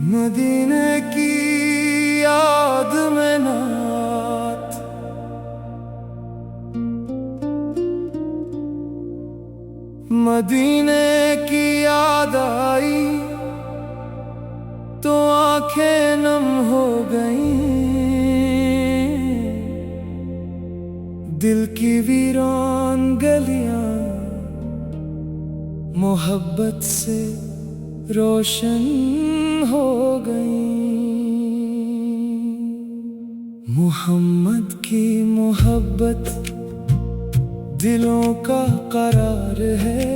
मदीने की याद में नात, मदीने की याद आई तो आंखें नम हो गईं। दिल की वीरान गलियां मोहब्बत से रोशन हो गईं। मोहम्मद की मोहब्बत दिलों का करार है,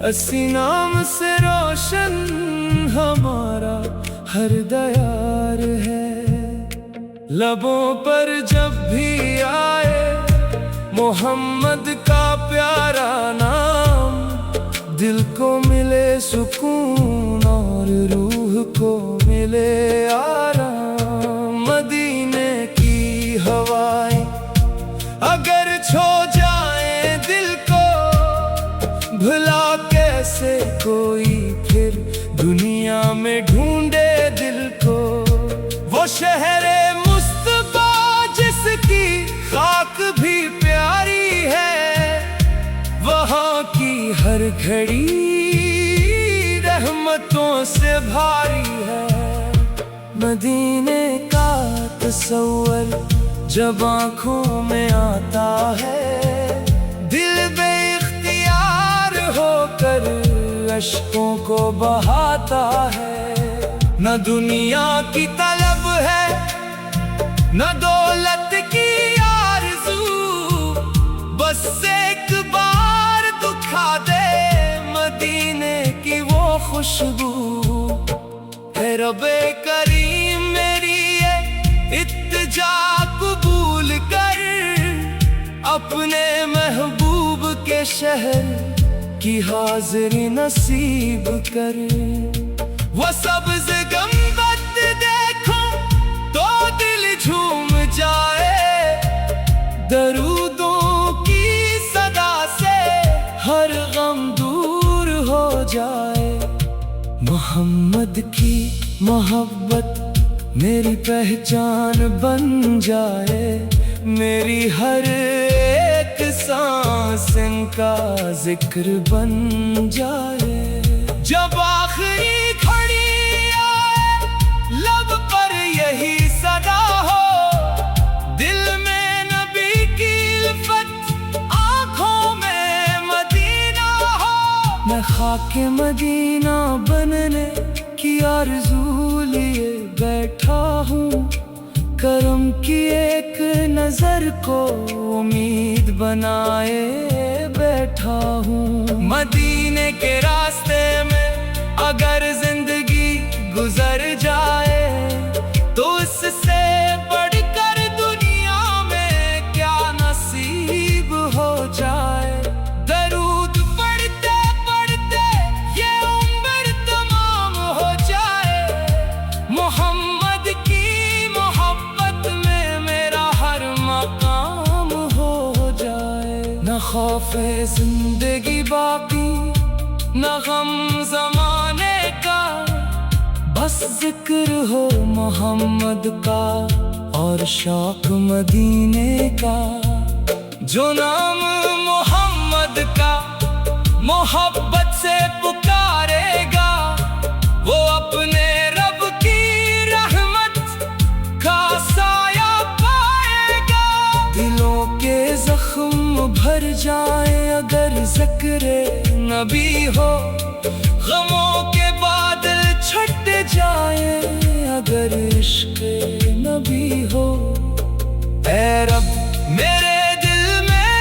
असी नाम से रोशन हमारा हर दयार है। लबों पर जब भी आए मोहम्मद का प्यारा नाम, दिल को मिले सुकून और रूह को मिले आराम। मदीने की हवाएं अगर छो जाए दिल को, भुला कैसे कोई फिर दुनिया में ढूंढे दिल को। वो शहरे मुस्तफा जिसकी खाक भी प्यारी है, वहाँ की हर घड़ी रहमतों से भारी है। मदीने का तस्वर जब आँखों में आता है, दिल बेइख्तियार होकर अश्कों को बहाता है। न दुनिया की तलब है न दौलत की आरज़ू, बस एक बार दुखा दे मदीने की वो खुशबू। है रब्बे करीम मेरी ये इत्तिजा कबूल कर, अपने महबूब के शहर की हाज़िरी नसीब कर। वो सब्ज़ गंबद देखो तो दिल झूम जाए, दरूदों की सदा से हर गम दूर हो जाए। मोहम्मद की मोहब्बत मेरी पहचान बन जाए, मेरी हर एक सांस इनका जिक्र बन जाए। जब आखिरी घड़ी आए लब पर यही सदा हो, दिल में नबी की इल्फत आँखों में मदीना हो। मैं खाके मदीना बनने की आरज़ू लिए बैठा हूँ, करम की एक नजर को उम्मीद बनाए बैठा हूँ। मदीने के रास्ते में अगर जिंदगी गुजर जाए, तो इससे बढ़कर दुनिया में क्या नसीब हो जाए। दरूद पढ़ते पढ़ते ये उम्र तमाम हो जाए, मोहम्मद की मोहब्बत में मेरा हर मकाम हो जाए। न खौफे जिंदगी बाकी न गम ज़माने का, बस जिक्र हो मोहम्मद का और शौक मदीने का। जो नाम मोहम्मद का मोहब्बत से पुकारेगा, वो अपने रब की रहमत का साया पाएगा। दिलों के जख्म भर जाए अगर ज़िक्र नबी हो, गमों के बादल छट जाए अगर इश्क नबी हो। ऐ रब मेरे दिल में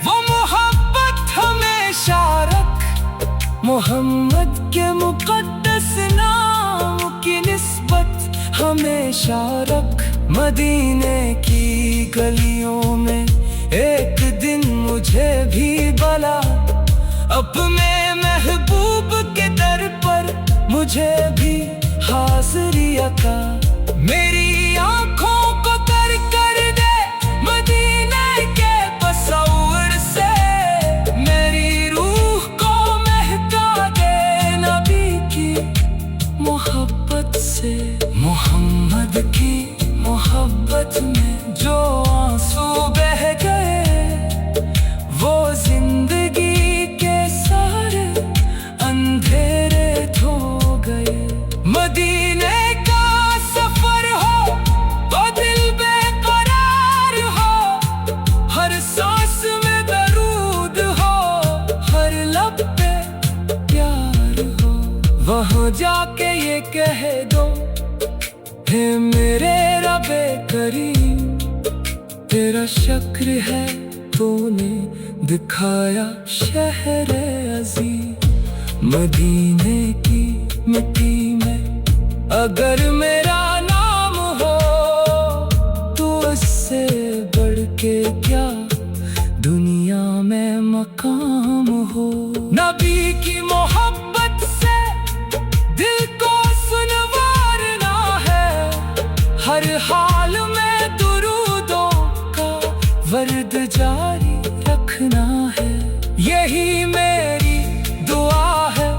वो मोहब्बत हमेशा रख, मोहम्मद के मुक़द्दस नाम की निस्बत हमेशा रख। मदीने की गलियों में एक दिन मुझे भी भला, अपने महबूब के दर पर मुझे भी हाज़िरी अता। मेरी आँखों को तर कर दे मदीने के तस्वुर से, जाके ये कह दो, हे मेरे रबे करीम, तेरा शुक्र है तूने दिखाया शहर अजीम। मदीने की मिट्टी में अगर मेरा नाम हो, तो उससे बढ़ के क्या दुनिया में मकाम हो। नबी की मोहब्बत से दिल को सुनवारना है, हर हाल में दुरूदों का वर्द जारी रखना है। यही मेरी दुआ है,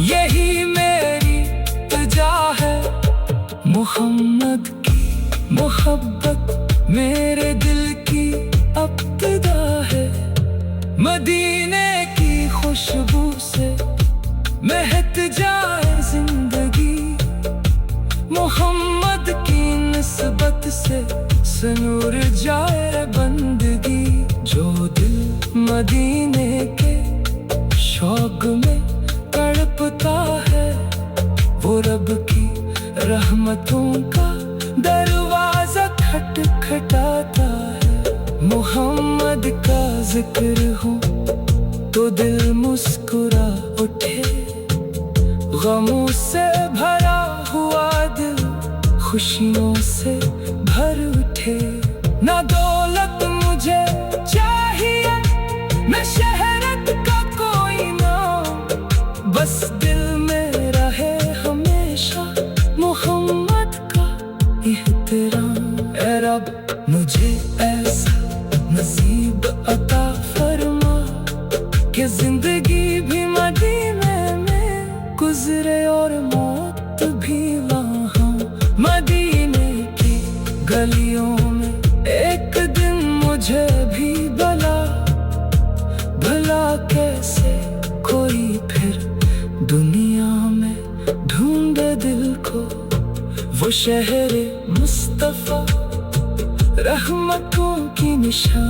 यही मेरी इल्तिजा है। मोहम्मद की मोहब्बत मेरे दिल की इब्तिदा है। मदीने की खुशबू से महक जाए जिंदगी, मोहम्मद की निस्बत से सनूर जाए बंदगी। जो दिल मदीने के शौक में तड़पता है, वो रब की रहमतों का दरवाजा खटखटाता है। मोहम्मद का जिक्र हो तो दिल मुस्कुरा उठे, गमों से भरा हुआ दिल खुशियों से भर उठे। ना दौलत मुझे चाहिए, न शहरत का कोई नाम, बस दिल में रहे हमेशा मोहम्मद का एहतराम। ऐ रब मुझे ऐसा नसीब अता फरमा कि जिंदगी भी मदीने में गुजरे और मौत भी वहाँ। मदीने की गलियों में एक दिन मुझे भी भला कैसे कोई फिर दुनिया में ढूंढे दिल को। वो शहर मुस्तफा रहमतों की निशान।